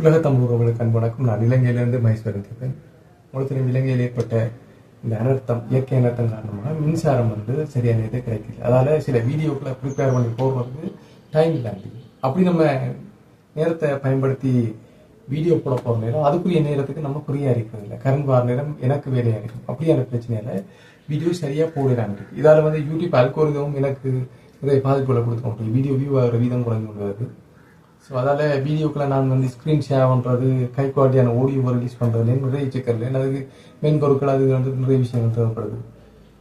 உலக தமிழ் உறவுகளுக்கு அன்பு வணக்கம். நான் இலங்கையிலிருந்து மகேஸ்வரன் தீபன். உங்களுக்கு இலங்கையில் ஏற்பட்ட இந்த அனர்த்தம், இயற்கை அனர்த்தம் காரணமாக மின்சாரம் சரியான இது கிடைக்கல. அதால் சில வீடியோக்களை ப்ரிப்பேர் பண்ணி போடுறதுக்கு டைம் இல்லாண்டி அப்படி நம்ம நேரத்தை பயன்படுத்தி வீடியோ போட போகிற நேரம் அதுக்குரிய நேரத்துக்கு நம்ம குறியாக இருக்கிறது இல்லை. கரண்ட் வார நேரம் எனக்கு வேலையாக இருக்கும். அப்படியான பிரச்சனையால் வீடியோ சரியாக போடுறாங்க. இதால் யூடியூப் அல்கோரிதமும் எனக்கு நிறைய பாதிப்புகளை கொடுத்துக்கோங்க. வீடியோ வியூ ஆகிற வீதம் குறைந்து கொண்டு வருது. ஸோ அதால் வீடியோக்களை நான் ஸ்க்ரீன் ஷேர் பண்ணுறது, ஹை குவாலிட்டியான ஆடியோ ரிலீஸ் பண்ணுறதுல நிறைய சிக்கல். அதுக்கு மென்பொருட்கள் அது நிறைய விஷயங்கள் தேவைப்படுது.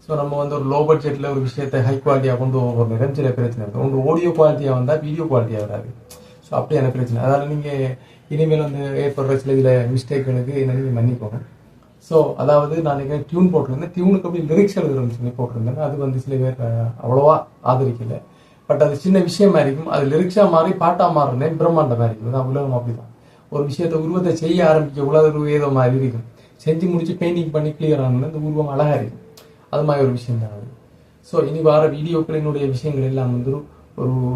ஸோ நம்ம ஒரு லோ பட்ஜெட்டில் ஒரு விஷயத்தை ஹை குவாலிட்டியாக கொண்டு போகிற நேரம் சில பிரச்சனை இருக்குது. ஒன்று ஆடியோ குவாலிட்டியாக வந்தால் வீடியோ குவாலிட்டியாக வராது. ஸோ அப்படியான பிரச்சனை. அதால் நீங்கள் இனிமேல் ஏற்படுற சில இதில் மிஸ்டேக்களுக்கு என்ன நீங்கள் மன்னிக்கணும். ஸோ அதாவது நான் டியூன் போட்டிருந்தேன். டியூனுக்கு அப்படி லிரிக்ஸ் எழுதுறேன்னு சொல்லி போட்டிருந்தேன். அது சில பேர் அவ்வளோவா ஆதரிக்கலை. பட் அது சின்ன விஷயமா இருக்கும். அது லிரிக்ஸாக மாறி பாட்டாக மாறுறேன் பிரம்மாண்டமாக இருக்கும். தான் உலகம் அப்படிதான். ஒரு விஷயத்தை உருவத்தை செய்ய ஆரம்பிக்க உலக ஏதோ மாதிரி இருக்கும். செஞ்சு முடிச்சு பெயிண்டிங் பண்ணி கிளியர் ஆகணும்னு இந்த உருவம் அழகாக இருக்கும். அது மாதிரி ஒரு விஷயம் தான் அது. ஸோ இனி வர வீடியோக்களினுடைய விஷயங்கள் எல்லாம் ஒரு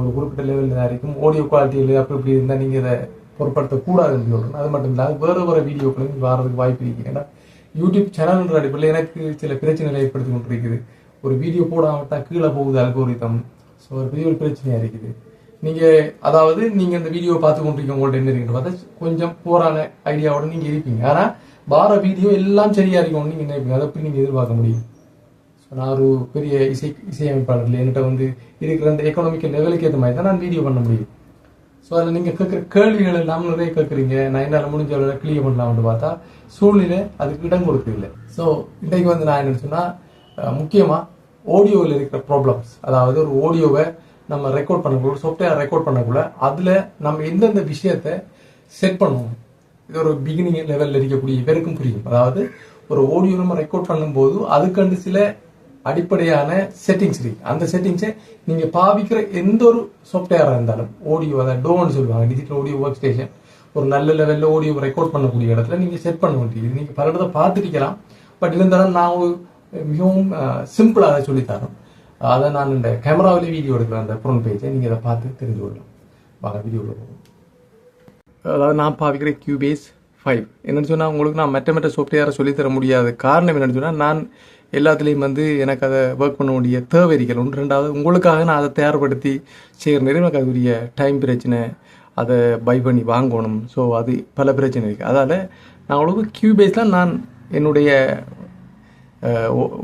ஒரு குறிப்பிட்ட லெவலில் தான் இருக்கும். ஆடியோ குவாலிட்டியில் அப்படி இப்படி இருந்தால் நீங்கள் இதை பொருட்படுத்தக்கூடாதுன்னு சொல்கிறேன். அது மட்டும் இல்லாமல் வேறு வீடியோக்களும் வரதுக்கு வாய்ப்பு இருக்குது. ஏன்னா யூடியூப் சேனல்ன்ற அடிப்படையில் எனக்கு சில பிரச்சனைகளை ஏற்படுத்தி கொண்டிருக்குது. ஒரு வீடியோ போடாமட்டால் கீழே போகுது அல்கோரிதம். ஸோ ஒரு பெரிய ஒரு பிரச்சனையாக இருக்குது. நீங்கள் இந்த வீடியோ பார்த்து கொண்டிருக்க உங்கள்ட்ட என்ன இருக்குன்னு பார்த்தா கொஞ்சம் போரான ஐடியாவோட நீங்கள் இருப்பீங்க. ஆனால் வார வீடியோ எல்லாம் சரியாக இருக்கும் நீங்கள் நினைப்பீங்க. அதை எப்படி நீங்கள் எதிர்பார்க்க முடியும்? ஸோ நான் ஒரு பெரிய இசையமைப்பாளர்கள் என்கிட்ட இருக்கிற அந்த எக்கனாமிக்கல் லெவலுக்கு ஏற்ற மாதிரி தான் நான் வீடியோ பண்ண முடியும். ஸோ அதில் நீங்கள் கேட்குற கேள்விகள் எல்லாம் நிறைய கேட்குறீங்க. நான் என்னால் முடிஞ்ச அளவில் கிளியர் பண்ணலாம்னு பார்த்தா சூழ்நிலை அதுக்கு இடம் கொடுக்குதில்லை. ஸோ இன்றைக்கு நான் என்ன சொன்னால் முக்கியமாக ஆடியோவில் இருக்கிற ப்ராப்ளம்ஸ், அதாவது ஒரு ஆடியோவை நம்ம ரெக்கார்ட் பண்ணக்குள்ள, சாஃப்ட்வேர் ரெக்கார்ட் பண்ணக்குள்ள அதில் நம்ம எந்தெந்த விஷயத்தை செட் பண்ணுவோம். இது ஒரு பிகினிங் லெவலில் இருக்கக்கூடிய இவருக்கும் புரியும். அதாவது ஒரு ஆடியோ நம்ம ரெக்கார்ட் பண்ணும்போது அதுக்கண்டு சில அடிப்படையான செட்டிங்ஸ் இருக்கு. அந்த செட்டிங்ஸை நீங்கள் பாவிக்கிற எந்த ஒரு சாஃப்ட்வேராக இருந்தாலும் ஆடியோ, அதை டோன்னு சொல்லுவாங்க, டிஜிட்டல் ஆடியோ ஒர்க் ஸ்டேஷன், ஒரு நல்ல லெவலில் ஆடியோ ரெக்கார்ட் பண்ணக்கூடிய இடத்துல நீங்கள் செட் பண்ண வேண்டியது. நீங்கள் பல இடத்தை பார்த்துருக்கலாம். பட் இருந்தாலும் நான் மிகவும் சிம்பிளாக அதை சொல்லித்தரோம். அதை நான் இந்த கேமராவிலே வீடியோ எடுக்கிறேன். அந்த ப்ரோன் பேஜை நீங்கள் அதை பார்த்து தெரிஞ்சு கொள்ளலாம். வாங்க வீடியோவில் போகும். அதாவது நான் பாவிக்கிற Cubase 5 என்னென்னு சொன்னால் உங்களுக்கு நான் மற்ற சாஃப்ட்வேரை சொல்லித்தர முடியாது. காரணம் என்னென்னு சொன்னால் நான் எல்லாத்துலேயும் எனக்கு அதை ஒர்க் பண்ண வேண்டிய தேவைகள் ஒன்று. ரெண்டாவது உங்களுக்காக நான் அதை தயார்படுத்தி செய்கிற நேரம் எனக்கு அதுக்குரிய டைம் பிரச்சனை, அதை பை பண்ணி வாங்கணும். ஸோ அது பல பிரச்சனை இருக்குது. அதால் நான் உங்களுக்கு Cubaseலாம் நான் என்னுடைய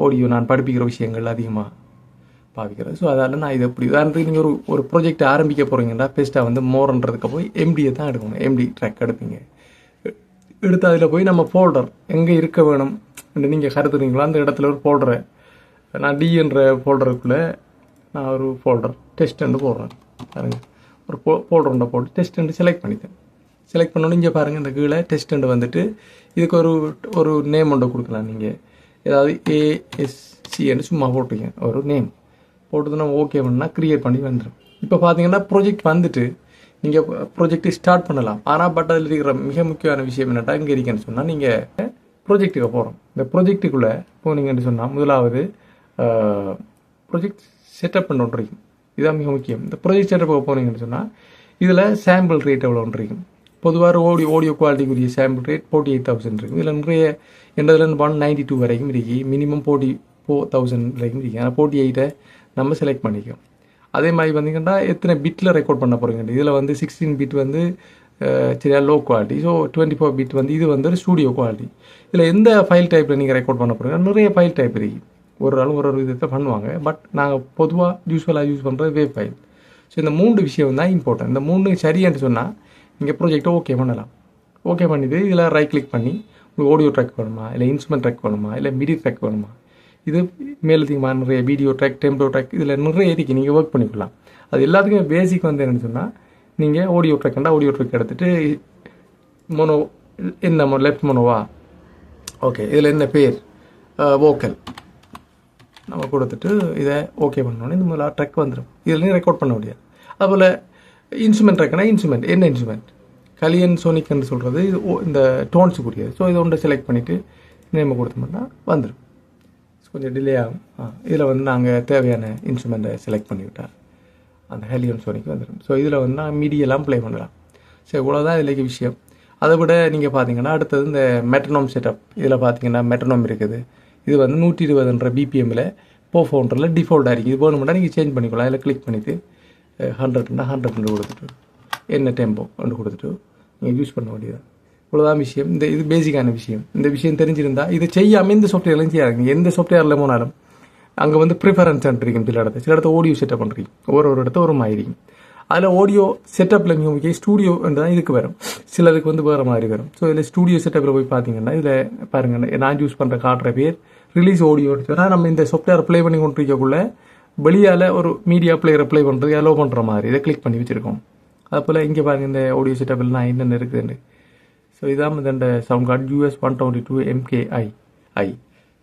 ஆடியோ நான் படிப்பிக்கிற விஷயங்கள் அதிகமாக பாவிக்கிறேன். ஸோ அதால் நான் இது எப்படி உதாரணத்துக்கு நீங்கள் ஒரு ப்ராஜெக்ட் ஆரம்பிக்க போகிறீங்கன்னா பெஸ்ட்டாக மோர்ன்றதுக்கு போய் எம்டியை தான் எடுக்கணும். எம்டி ட்ராக் எடுப்பீங்க. எடுத்து அதில் போய் நம்ம ஃபோல்டர் எங்கே இருக்க வேணும் நீங்கள் கருத்துறீங்களோ அந்த இடத்துல ஒரு ஃபோல்டரை நான் டிஎன்ற ஃபோல்டருக்குள்ளே நான் ஒரு ஃபோல்டர் டெஸ்ட்டுன்னு போடுறேன். பாருங்கள், ஒரு ஃபோல்டருண்டை போட்டு டெஸ்ட்டுன்னு செலக்ட் பண்ணிட்டேன். செலக்ட் பண்ணோன்னு இங்கே பாருங்கள், இந்த கீழே டெஸ்ட்டுண்டு இதுக்கு ஒரு நேம் ஒன்று கொடுக்கலாம். நீங்கள் ஏதாவது ஏஎஸ்சின்னு சும்மா போட்டுங்க, ஒரு நேம் போட்டுதுன்னா ஓகே பண்ணால் க்ரியேட் பண்ணி வந்துடும். இப்போ பார்த்தீங்கன்னா ப்ரொஜெக்ட் நீங்கள் ப்ரொஜெக்டை ஸ்டார்ட் பண்ணலாம். ஆனால் பட் அதில் இருக்கிற மிக முக்கியமான விஷயம் என்னட்டா இங்கே இருக்கேன்னு சொன்னால் நீங்கள் ப்ரொஜெக்ட்டுக்கு போகிறோம். இந்த ப்ரொஜெக்ட்டுக்குள்ளே போனீங்கன்னு சொன்னால் முதலாவது ப்ரொஜெக்ட் செட்டப் பண்ண ஒன்று இருக்கும். இதுதான் மிக முக்கியம். இந்த ப்ரொஜெக்ட் செட்டப்புக்கு போனீங்கன்னு சொன்னால் இதில் சாம்பிள் ரேட் எவ்வளோ ஒன்று இருக்கும். பொதுவாக ஆடியோ குவாலிட்டிக்குரிய சாம்பிள் ரேட் 48,000 இருக்கும். இதில் நிறைய என்றதில் 192 வரைக்கும் இருக்கு. மினிமம் 44,000 வரைக்கும் இருக்கு. ஆனால் 48 நம்ம செலக்ட் பண்ணிக்கோம். அதே மாதிரி வந்தீங்கன்னா எத்தனை பிட்டில் ரெக்கார்ட் பண்ண போகிறீங்க. இதில் 16 பிட் சரியா லோ குவாலிட்டி. ஸோ 24 பிட் இது ஸ்டூடியோ குவாலிட்டி. இதில் எந்த ஃபைல் டைப்பில் நீங்கள் ரெக்கார்ட் பண்ண போகிறீங்க. நிறைய ஃபைல் டைப் இருக்குது. ஒரு ஆளும் ஒரு விதத்தை பண்ணுவாங்க. பட் நாங்கள் பொதுவாக யூஸ்வலாக யூஸ் பண்ணுறது வேவ் ஃபைல். ஸோ இந்த 3 விஷயம் தான் இம்பார்ட்டன்ட். இந்த 3 சரியான்னு சொன்னால் நீங்கள் ப்ராஜெக்டை ஓகே பண்ணலாம். ஓகே பண்ணிவிட்டு இதில் ரைட் கிளிக் பண்ணி உங்களுக்கு ஆடியோ ட்ராக் வேணுமா, இல்லை இன்ஸ்ட்ருமெண்ட் ட்ராக் வேணுமா, இல்லை மிடி ட்ராக் வேணுமா, இது மேலதிகமாக நிறைய வீடியோ ட்ராக், டெம்ப்ளோ ட்ராக், இதில் நிறைய இருக்குது. நீங்கள் ஒர்க் பண்ணிக்கலாம். அது எல்லாத்துக்குமே பேசிக் என்னென்னு சொன்னால் நீங்கள் ஆடியோ ட்ராக்னா ஆடியோ ட்ராக் எடுத்துகிட்டு மோனோ என்ன லெஃப்ட் மோனோவா, ஓகே இதில் என்ன பேர் வோக்கல் நம்ம கொடுத்துட்டு இதை ஓகே பண்ணோன்னே இந்த முதல்ல ட்ராக் வந்துடும். இதில் ரெக்கார்ட் பண்ண முடியாது. அதுபோல் இன்ஸ்ட்ருமெண்ட் ட்ராக்னா இன்ஸ்ட்ருமெண்ட் என்ன இன்ஸ்ட்ருமெண்ட் கலியன் சோனிக்னு சொல்கிறது இது இந்த டோன்ஸுக்குரியது. ஸோ இதை ஒன்றை செலக்ட் பண்ணிவிட்டு நேம் கொடுத்தோம்னா வந்துடும். கொஞ்சம் டிலே ஆகும். இதில் நாங்கள் தேவையான இன்ஸ்ட்ருமெண்ட்டை செலக்ட் பண்ணிவிட்டால் அந்த ஹெலியன் சோனிக்கு வந்துடும். ஸோ இதில் நான் மீடியெல்லாம் ப்ளே பண்ணலாம். சரி, இவ்வளோதான் இதில் விஷயம். அதை விட நீங்கள் பார்த்தீங்கன்னா அடுத்தது இந்த மெட்ரோனோம் செட்டப். இதில் பார்த்தீங்கன்னா மெட்ரோனோம் இருக்குது. இது வந்து 120 பிபிஎம்மில் போஃபோன்றில் டிஃபால்ட்டாக இருக்குது. இது வேணும்னா நீங்கள் சேஞ்ச் பண்ணிக்கலாம். அதில் கிளிக் பண்ணிவிட்டு 100 கொடுத்துட்டு என்ன டெம்போ ஒன்று கொடுத்துட்டு நீங்கள் யூஸ் பண்ண வேண்டியது. இவ்வளோதான் விஷயம். இது பேசிக்கான விஷயம். இந்த விஷயம் தெரிஞ்சிருந்தால் இதை செய்யாமல் எந்த சாஃப்ட்வேர்லையும் செய்யாதுங்க. எந்த சாஃப்ட்வேரில் போனாலும் அங்கே வந்து ப்ரிஃபரன்ஸ் இருக்கும். சில இடத்த ஆடியோ செட்டப் பண்ணுறீங்க. ஒரு இடத்த ஒரு மாதிரி. அதில் ஆடியோ செட்டப்பில் மிக முக்கியம் ஸ்டூடியோ தான் இதுக்கு வரும். சிலருக்கு வந்து வேறு மாதிரி வரும். ஸோ இதில் ஸ்டூடியோ செட்டப்பில் போய் பார்த்தீங்கன்னா இதில் பாருங்கள், நான் யூஸ் பண்ணுற காட்டுற பேர் ரிலீஸ் ஆடியோன்னு சொன்னால் நம்ம இந்த சாஃப்ட்வேர் ப்ளே பண்ணி கொண்டிருக்கக்குள்ள வெளியால் ஒரு மீடியா பிளேயரை ப்ளே பண்ணுறது அலோ பண்ணுற மாதிரி இதை கிளிக் பண்ணி வச்சுருக்கோம். அதுபோல் இங்கே பாருங்கள் இந்த ஆடியோ செட்டப்பில் நான் என்னென்ன இருக்குதுன்னு. ஸோ இதான் இந்த sound card US 122 MKI.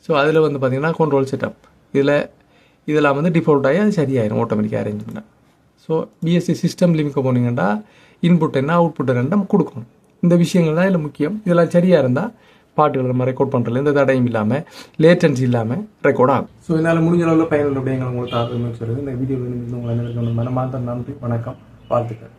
So அதில் வந்து பார்த்தீங்கன்னா கண்ட்ரோல் செட்டப். இதெல்லாம் வந்து டிஃபால்ட்டாகி அது சரியாயிடும் ஆட்டோமேட்டிக்காக அரேஞ்ச்மெண்ட். ஸோ பிஎஸ்சி சிஸ்டம் லிமிக்க போனீங்கன்னா இன்புட் என்ன அவுட்புட் என்ன நம்ம கொடுக்கணும். இந்த விஷயங்கள் தான் இதில் முக்கியம். இதெல்லாம் சரியாக இருந்தால் பாட்டுகள் நம்ம ரெக்கார்ட் பண்ணுறதுல எந்த தடையும் இல்லாமல் லேட்டன்சி இல்லாமல் ரெக்கார்ட் ஆகும். ஸோ என்னால் முடிஞ்ச அளவில் பயனுள்ள விடயங்கள் உங்களுக்கு ஆர்வம் சொல்லுது. இந்த வீடியோவில் உங்களை மனமார்ந்த நன்றி, வணக்கம், வாழ்த்துக்கள்.